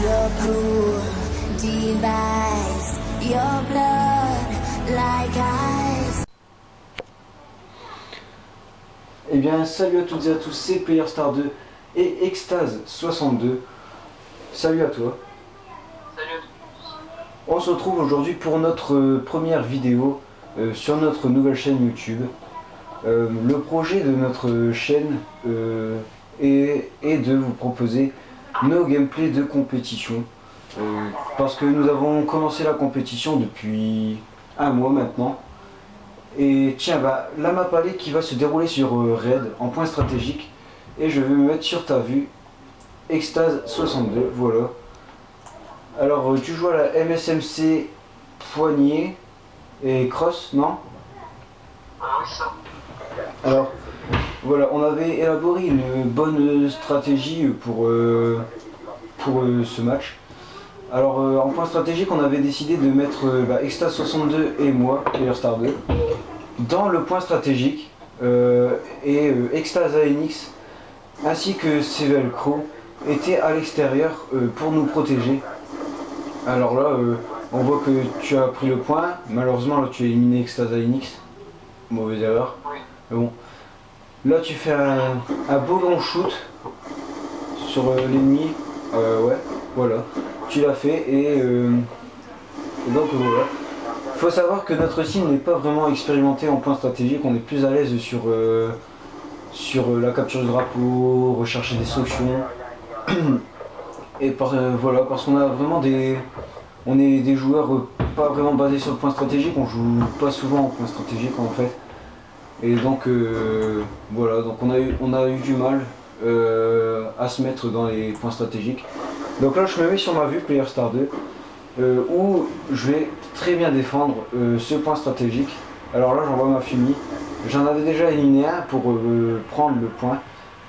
your cruel device, your blood like ice. Eh bien, salut à toutes et à tous, c'est PlayerStar 2 et Extase 62. Salut à toi. Salut à tous. On se retrouve aujourd'hui pour notre première vidéo sur notre nouvelle chaîne YouTube. Le projet de notre chaîne est de vous proposer nos gameplays de compétition. Parce que nous avons commencé la compétition depuis un mois maintenant. Et tiens, bah, la map allée qui va se dérouler sur Raid en point stratégique. Et je vais me mettre sur ta vue, Extase 62, voilà. Alors tu joues à la MSMC poignée et cross, non? Oui, ça. Alors voilà, on avait élaboré une bonne stratégie pour ce match. Alors en point stratégique, on avait décidé de mettre Extase 62 et moi, PlayerStar 2, dans le point stratégique et Extase ANX ainsi que Sevelcro étaient à l'extérieur pour nous protéger. Alors là, on voit que tu as pris le point. Malheureusement, là tu as éliminé Extase ANX. Mauvaise erreur. Oui. Mais bon. Là tu fais un beau long shoot sur l'ennemi. Ouais, voilà. Tu l'as fait et donc voilà. Faut savoir que notre team n'est pas vraiment expérimenté en point stratégique. On est plus à l'aise sur la capture du drapeau, rechercher des solutions. Et voilà, parce qu'on a vraiment on est des joueurs pas vraiment basés sur le point stratégique, on joue pas souvent en point stratégique en fait. Et donc voilà, donc on a eu du mal à se mettre dans les points stratégiques. Donc là je me mets sur ma vue PlayerStar 2 où je vais très bien défendre ce point stratégique. Alors là j'envoie ma fumée. J'en avais déjà éliminé un pour prendre le point.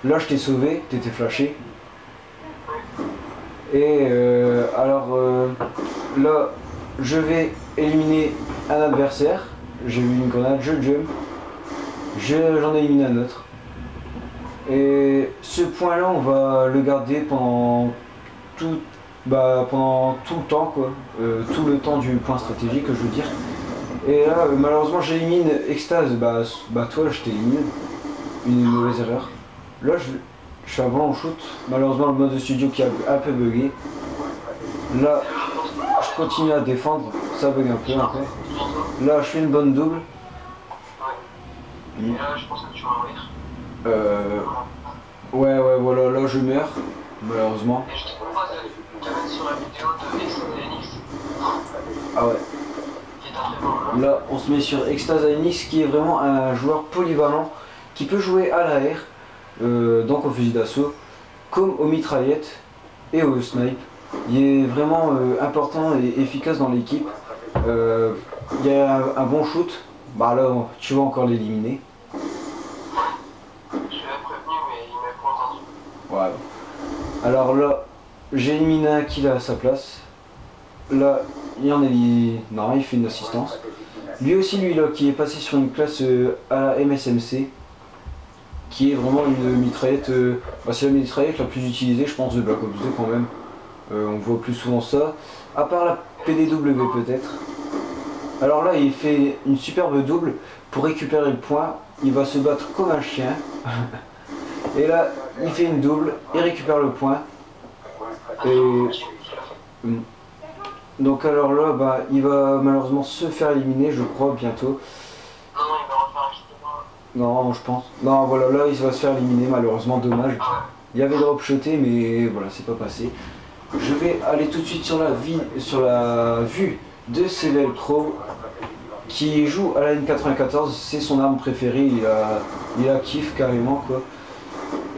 Là je t'ai sauvé, t'étais flashé. Et là je vais éliminer un adversaire. J'ai vu une grenade, je jump. J'en ai éliminé un autre. Et ce point là on va le garder pendant tout le temps quoi. Tout le temps du point stratégique je veux dire. Et là malheureusement j'élimine Extase, toi je t'élimine. Une mauvaise erreur. Là je suis avant en shoot, malheureusement le mode de studio qui a un peu bugué. Là je continue à défendre, ça bug un peu après. Là je fais une bonne double. Et là, je pense que tu vas mourir. Ouais voilà, là je meurs, malheureusement. Et je te propose de te mettre sur la vidéo de Extase ANX. Ah ouais. Qui est un très bon. Là on se met sur Extase ANX qui est vraiment un joueur polyvalent qui peut jouer à l'AR, donc au fusil d'assaut, comme aux mitraillettes et au snipe. Il est vraiment important et efficace dans l'équipe. Il y a un bon shoot, bah là tu vas encore l'éliminer. Je l'ai prévenu mais il m'a pas entendu. Ouais. Alors là j'ai éliminé un kill à sa place. Là il fait une assistance. Lui aussi là qui est passé sur une classe à la MSMC, qui est vraiment une mitraillette, c'est la mitraillette la plus utilisée je pense de Black Ops 2 quand même. On voit plus souvent ça, à part la PDW peut-être. Alors là il fait une superbe double pour récupérer le point, il va se battre comme un chien. Et là il fait une double, il récupère le point. Et donc alors là il va malheureusement se faire éliminer je crois bientôt. Non, il va refaire justement. Non je pense. Non voilà, là il va se faire éliminer malheureusement, dommage. Il y avait drop shoté mais voilà c'est pas passé. Je vais aller tout de suite sur la vue de Sevelcro qui joue à la N94, c'est son arme préférée, il a kiff carrément quoi.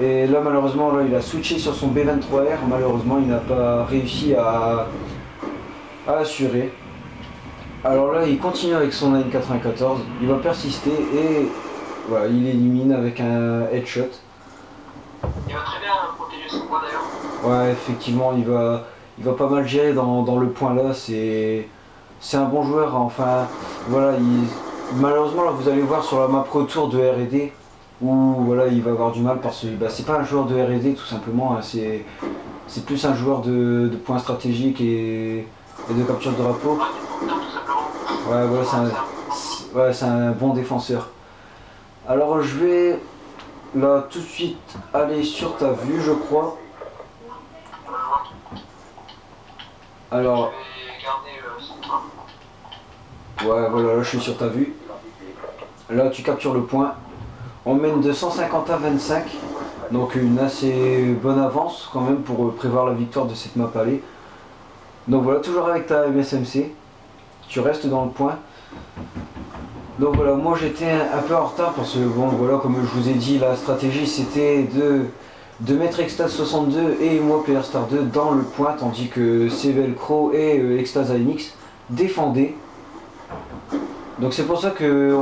Et là malheureusement là, il a switché sur son B23R, malheureusement il n'a pas réussi à assurer. Alors là il continue avec son N94, il va persister et voilà, il élimine avec un headshot. Il va très bien protéger son point d'ailleurs. Ouais effectivement il va pas mal gérer dans le point là, c'est un bon joueur, enfin voilà, malheureusement là vous allez voir sur la map retour de R&D, où voilà, il va avoir du mal parce que bah, c'est pas un joueur de R&D tout simplement, hein, c'est plus un joueur de points stratégiques et de capture de drapeau. Ouais, voilà, c'est un bon défenseur. Alors je vais là tout de suite aller sur ta vue, je crois. Alors, ouais, voilà, là je suis sur ta vue. Là tu captures le point. On mène de 150 à 25. Donc une assez bonne avance quand même pour prévoir la victoire de cette map allée. Donc voilà, toujours avec ta MSMC. Tu restes dans le point. Donc voilà, moi j'étais un peu en retard parce que bon voilà, comme je vous ai dit, la stratégie c'était de mettre Extase 62 et moi Player Star 2 dans le point, tandis que Sevelcro et Extase ANX défendaient. Donc c'est pour ça que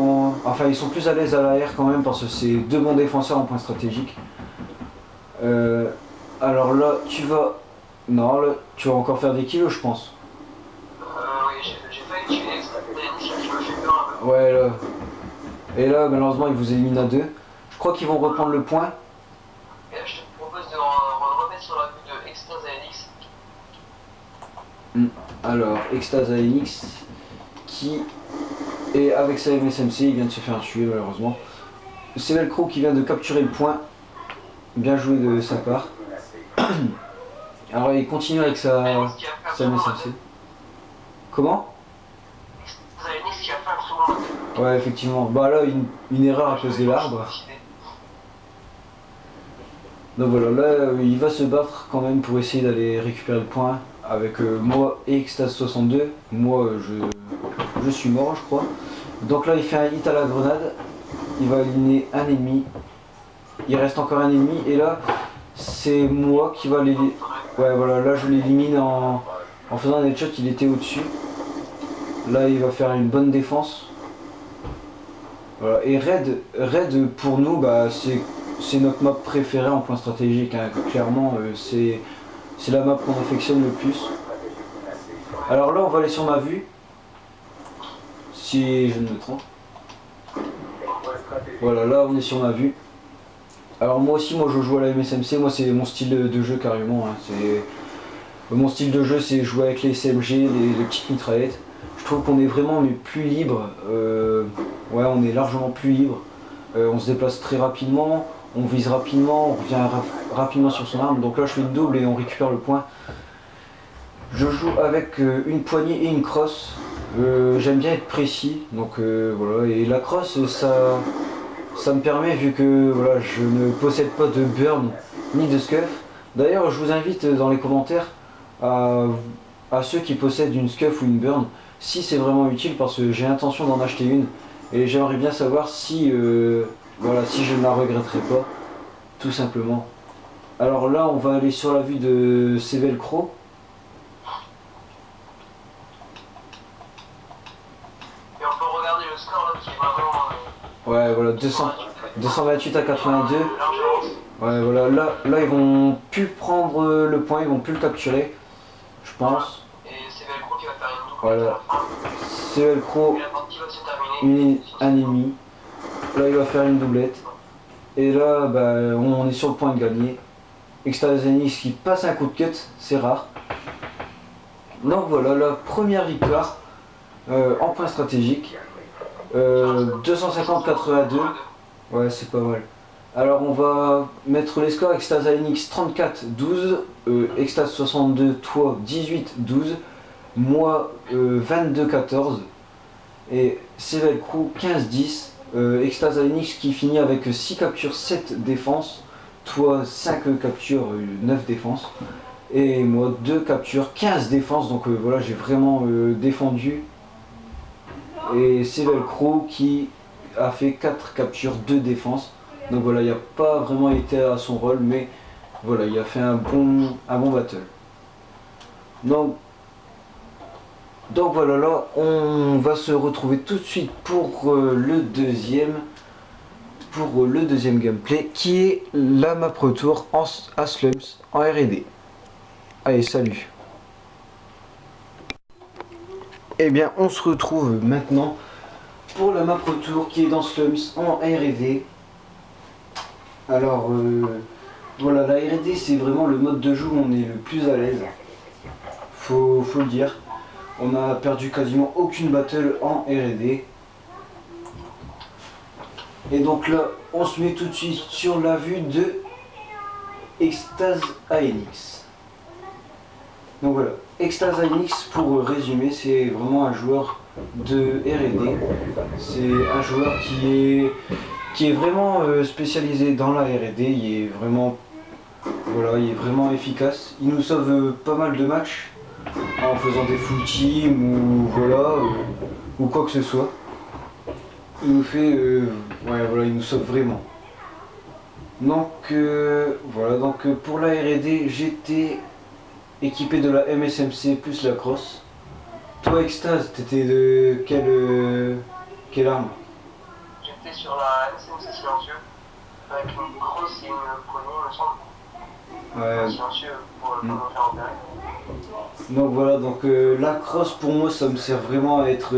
enfin ils sont plus à l'aise à l'arrière quand même parce que c'est deux bons défenseurs en point stratégique. Alors là tu vas. Non, là tu vas encore faire des kilos je pense. Oui, j'ai failli tuer Extase ANX, je me fais peur un peu. Ouais là. Et là malheureusement ils vous éliminent à 2. Je crois qu'ils vont reprendre le point. Et là je te propose de remettre sur la vue de Extase ANX. Alors Extase ANX qui est avec sa MSMC, il vient de se faire tuer malheureusement. C'est Velcro qui vient de capturer le point. Bien joué de sa part. Alors il continue avec sa MSMC. Comment? Ouais effectivement. Bah là une erreur à cause de l'arbre. Donc voilà, là il va se battre quand même pour essayer d'aller récupérer le point avec moi et Extase 62. Moi je suis mort je crois. Donc là il fait un hit à la grenade. Il va éliminer un ennemi. Il reste encore un ennemi et là c'est moi qui va l'éliminer. Ouais voilà, là je l'élimine en faisant un headshot, il était au-dessus. Là il va faire une bonne défense. Voilà. Et Raid pour nous bah, c'est notre map préférée en point stratégique, hein. Clairement c'est la map qu'on affectionne le plus. Alors là on va aller sur ma vue. Si je ne me trompe. Voilà, là on est sur ma vue. Alors moi aussi, moi je joue à la MSMC, moi c'est mon style de jeu carrément. Hein. Mon style de jeu c'est jouer avec les SMG, les petites mitraillettes. Je trouve qu'on est vraiment mais plus libre. Ouais, on est largement plus libre. On se déplace très rapidement, on vise rapidement, on revient rapidement sur son arme. Donc là je fais une double et on récupère le point. Je joue avec une poignée et une crosse. J'aime bien être précis, donc voilà. Et la crosse, ça me permet, vu que voilà, je ne possède pas de burn ni de scuff. D'ailleurs, je vous invite dans les commentaires à ceux qui possèdent une scuff ou une burn, si c'est vraiment utile, parce que j'ai l'intention d'en acheter une et j'aimerais bien savoir si, voilà, si je ne la regretterai pas, tout simplement. Alors là, on va aller sur la vue de Sevelcro. Ouais voilà, 228 à 82. Ouais voilà, là ils vont plus prendre le point, ils vont plus le capturer, je pense. Et c'est Velcro qui va faire une double. Voilà. C'est Velcro, un ennemi. Là il va faire une doublette. Et là bah, on est sur le point de gagner. Extase ANX qui passe un coup de cut, c'est rare. Donc voilà, la première victoire en point stratégique. 250-82. Ouais, c'est pas mal. Alors on va mettre les scores. Extase ANX 34-12, Extase 62, toi 18-12, moi 22-14 et Sevelcro 15-10. Extase ANX qui finit avec 6 captures, 7 défenses, toi 5 captures, 9 défenses et moi 2 captures, 15 défenses. Donc voilà, j'ai vraiment défendu. Et c'est Velcro qui a fait 4 captures, 2 défenses. Donc voilà, il n'a pas vraiment été à son rôle, mais voilà, il a fait un bon battle. Donc voilà, là on va se retrouver tout de suite pour le deuxième gameplay, qui est la map retour à Slums en R&D. Allez, salut. Eh bien, on se retrouve maintenant pour la map retour qui est dans Slums en R&D. Alors voilà, la R&D c'est vraiment le mode de jeu où on est le plus à l'aise. Faut le dire. On a perdu quasiment aucune battle en R&D. Et donc là, on se met tout de suite sur la vue de Extase ANX. Donc voilà, Extase ANX, pour résumer, c'est vraiment un joueur de R&D. C'est un joueur qui est vraiment spécialisé dans la R&D. Il est vraiment, voilà, il est vraiment efficace. Il nous sauve pas mal de matchs en faisant des full team ou voilà ou quoi que ce soit. Il nous fait, ouais, voilà, il nous sauve vraiment. Donc voilà, donc pour la R&D, j'étais équipé de la MSMC plus la crosse. Toi Extase, t'étais de quelle arme? J'étais sur la SMC silencieux, avec une crosse et une poignée, il me semble. Ouais. Silencieux pour me faire opérer. Donc voilà, donc la crosse pour moi ça me sert vraiment à être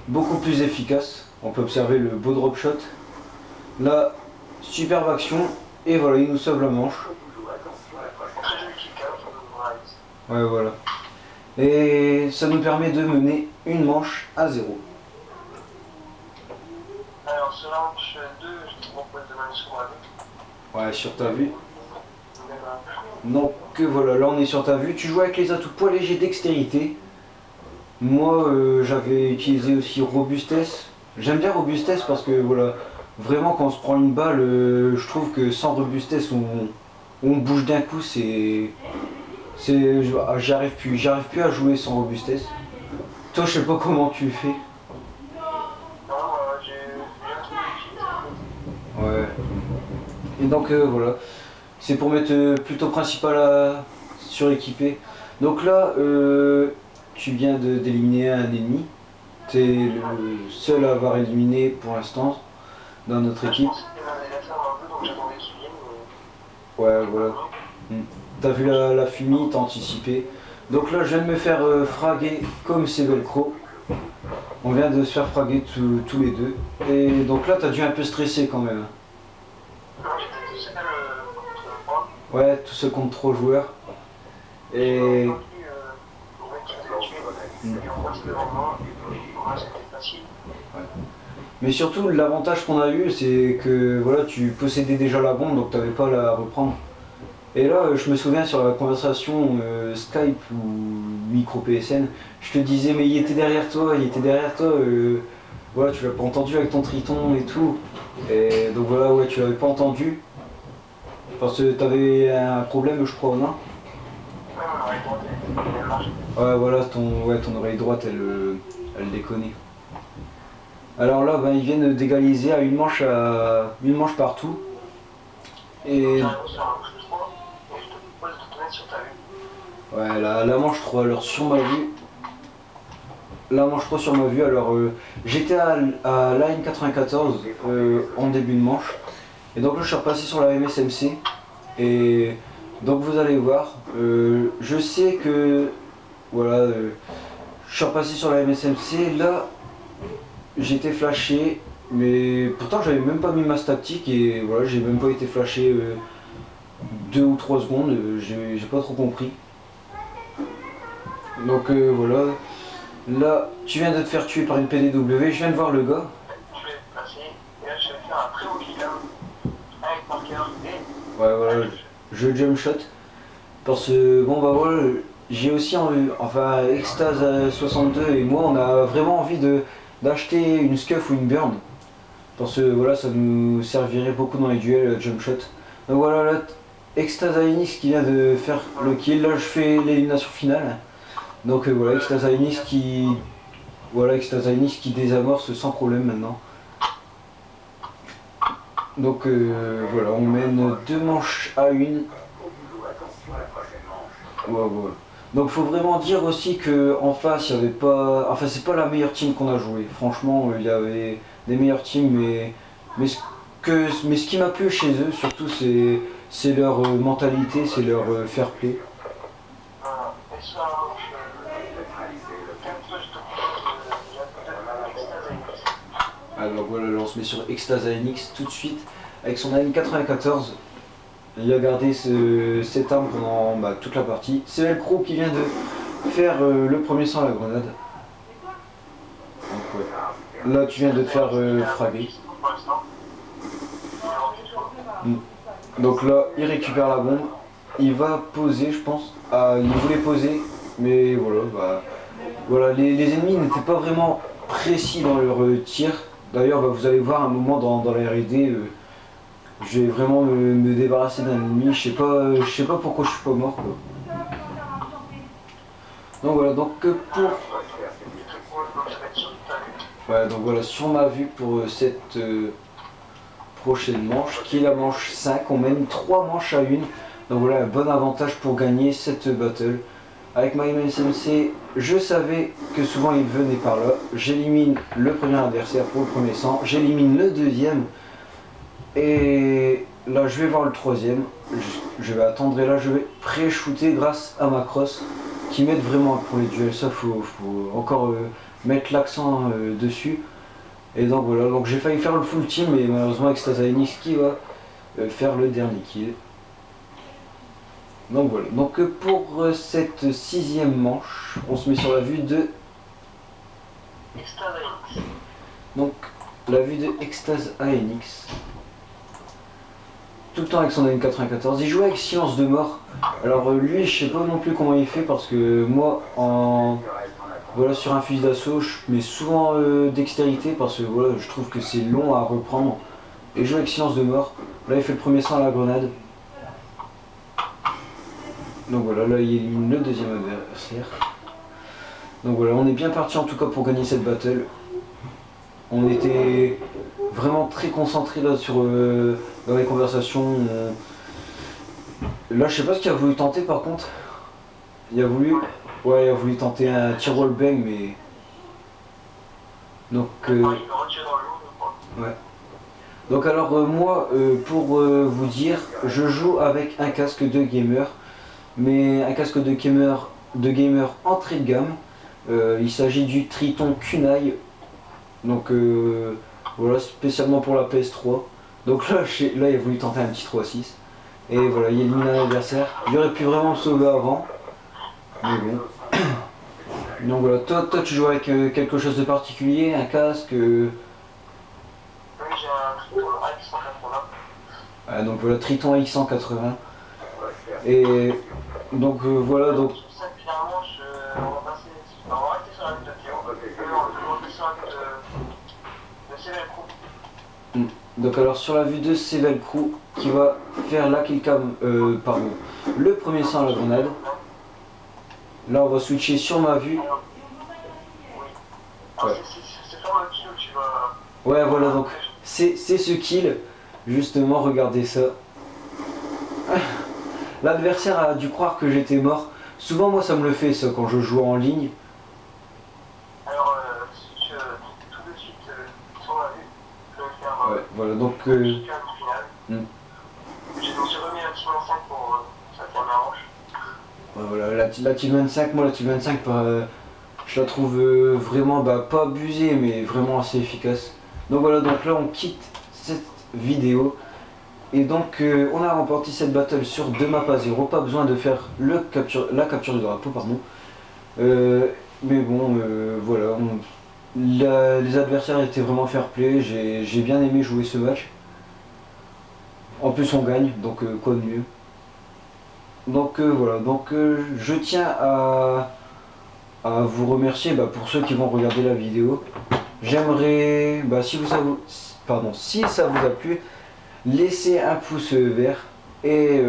beaucoup plus efficace. On peut observer le beau drop shot. Là, superbe action, et voilà, il nous sauve la manche. Très joli kick out, Ouais, voilà. Et ça nous permet de mener une manche à 0. Alors sur la manche 2, je te propose de mener sur la vue. Ouais, sur ta vue. Donc voilà, là on est sur ta vue. Tu joues avec les atouts poids léger, dextérité. Moi j'avais utilisé aussi robustesse. J'aime bien robustesse parce que voilà, vraiment quand on se prend une balle, je trouve que sans robustesse on bouge d'un coup, j'arrive plus à jouer sans robustesse. Toi je sais pas comment tu fais. Non, j'ai un truc. Ouais. Et donc voilà, c'est pour mettre plutôt principal suréquipé. Donc là, tu viens d'éliminer un ennemi. Tu es le seul à avoir éliminé pour l'instant dans notre équipe. Ouais, voilà. T'as vu la fumée, t'as anticipé. Donc là, je viens de me faire fraguer comme c'est velcro. On vient de se faire fraguer tous les deux. Et donc là, t'as dû un peu stresser quand même. Ouais, tout seul contre 3 joueurs. Et... Mais surtout, l'avantage qu'on a eu, c'est que voilà, tu possédais déjà la bombe, donc tu n'avais pas à la reprendre. Et là, je me souviens sur la conversation Skype ou micro PSN, je te disais, mais il était derrière toi, voilà, tu l'as pas entendu avec ton triton et tout. Et donc voilà, ouais, tu l'avais pas entendu. Parce que tu avais un problème, je crois, non? Ouais, voilà, ton oreille droite, elle déconne. Alors là, ben, ils viennent d'égaliser à une manche partout. Et... Ouais, la manche 3, alors sur ma vue. La manche 3 sur ma vue, alors j'étais à line 94 en début de manche. Et donc là, je suis repassé sur la MSMC. Et donc vous allez voir, je sais que voilà, je suis repassé sur la MSMC. Là, j'étais flashé, mais pourtant j'avais même pas mis ma tactique et voilà, j'ai même pas été flashé 2 ou 3 secondes, j'ai pas trop compris. Donc voilà, là tu viens de te faire tuer par une PDW, je viens de voir le gars. Je vais passer, et là je vais faire un très haut kill avec marqueur et... Ouais, voilà, je jump shot. Parce que bon bah voilà, j'ai aussi enfin Extase 62 et moi on a vraiment envie d'acheter une scuff ou une burn. Parce que voilà, ça nous servirait beaucoup dans les duels jump shot. Donc voilà, là Extase ANX qui vient de faire le kill. Là je fais l'élimination finale. Donc voilà, Extase ANX qui désamorce sans problème maintenant. Donc voilà, on mène 2 manches à 1. Ouais, ouais. Donc faut vraiment dire aussi que en face il y avait pas. Enfin c'est pas la meilleure team qu'on a joué. Franchement il y avait des meilleures teams mais ce qui m'a plu chez eux surtout c'est leur mentalité, c'est leur fair play. Alors voilà, là on se met sur Extase ANX tout de suite. avec son AM94. Il a gardé cette arme pendant toute la partie. C'est Velcro qui vient de faire le premier sang à la grenade. Donc, ouais. Là tu viens de te faire fraguer. Donc là il récupère la bombe. Il va poser je pense. Ah, il voulait poser. Mais voilà, voilà les ennemis n'étaient pas vraiment précis dans leur tir. D'ailleurs vous allez voir un moment dans la R&D. Je vais vraiment me débarrasser d'un ennemi, je sais pas pourquoi je suis pas mort quoi. Donc voilà, donc pour... Ouais, donc voilà, sur ma vue pour cette prochaine manche, qui est la manche 5, on mène 3 manches à 1. Donc voilà, un bon avantage pour gagner cette battle. Avec ma MSMC, je savais que souvent il venait par là. J'élimine le premier adversaire pour le premier sang, j'élimine le deuxième. Et là je vais voir le troisième, je vais attendre et là je vais pré-shooter grâce à ma crosse qui m'aide vraiment pour les duels. Ça faut encore mettre l'accent dessus. Et donc voilà, donc j'ai failli faire le full team mais malheureusement avec Stazaenix qui va faire le dernier kill. Donc voilà, donc pour cette 6e manche, on se met sur la vue de... Donc la vue de Extase ANX. Tout le temps avec son AM94, il jouait avec Silence de mort. Alors lui je sais pas non plus comment il fait parce que moi sur un fusil d'assaut je mets souvent dextérité parce que voilà je trouve que c'est long à reprendre. Et il joue avec Silence de mort. Là il fait le premier sang à la grenade. Donc voilà, là il élimine le deuxième adversaire. Donc voilà, on est bien parti en tout cas pour gagner cette battle. On était vraiment très concentré là dans les conversations. Là je sais pas ce qu'il a voulu tenter par contre. Il a voulu tenter un tir wallbang mais... Donc ouais. Donc alors moi pour vous dire, je joue avec un casque de gamer. Mais un casque de gamer entrée de gamme. Il s'agit du Triton Kunai. Donc voilà, spécialement pour la PS3. Donc là il a voulu tenter un petit 3-6. Et voilà, il élimine un adversaire. Il aurait pu vraiment me sauver avant. Mais bon. Donc voilà, toi tu joues avec quelque chose de particulier, un casque Oui, j'ai un Triton AX180. Ah, donc voilà, Triton AX180. Et donc voilà, donc... Ça, clairement, on va rester sur la vue de Théo. On va rester sur la vue de Sevelcro. Donc alors sur la vue de Sevelcro qui va faire la killcam, pardon, le premier sang à la grenade. Là on va switcher sur ma vue. Ouais. C'est faire le kill où tu vas... Ouais voilà, donc c'est ce kill, justement, regardez ça. L'adversaire a dû croire que j'étais mort. Souvent moi ça me le fait ça quand je joue en ligne. Alors tout de suite sur la vue, je vais faire... Ouais, voilà donc... J'ai remis un petit 25 pour sa première manche. Ouais, voilà, la Team 25, moi la Team 25 je la trouve vraiment pas abusée mais vraiment assez efficace. Donc voilà, donc là on quitte cette vidéo. Et donc on a remporté cette battle sur 2 maps à 0, pas besoin de faire la capture du drapeau, pardon. Mais bon, voilà, les adversaires étaient vraiment fair play, j'ai bien aimé jouer ce match. En plus on gagne, donc quoi de mieux. Donc voilà, donc je tiens à vous remercier pour ceux qui vont regarder la vidéo. J'aimerais, si ça vous a plu, laissez un pouce vert et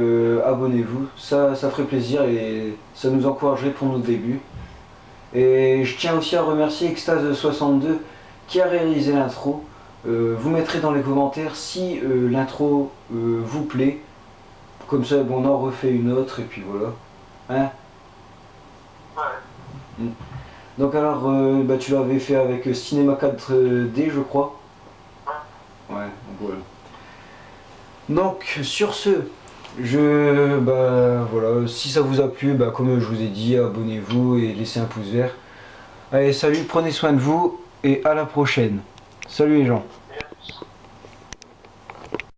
abonnez-vous, ça ferait plaisir et ça nous encouragerait pour nos débuts. Et je tiens aussi à remercier Extase62 qui a réalisé l'intro. Vous mettrez dans les commentaires si l'intro vous plaît, comme ça on en refait une autre et puis voilà. Hein? Ouais. Donc alors tu l'avais fait avec Cinema 4D je crois. Ouais, donc voilà. Donc sur ce, voilà, si ça vous a plu, comme je vous ai dit, abonnez-vous et laissez un pouce vert. Allez, salut, prenez soin de vous et à la prochaine. Salut les gens.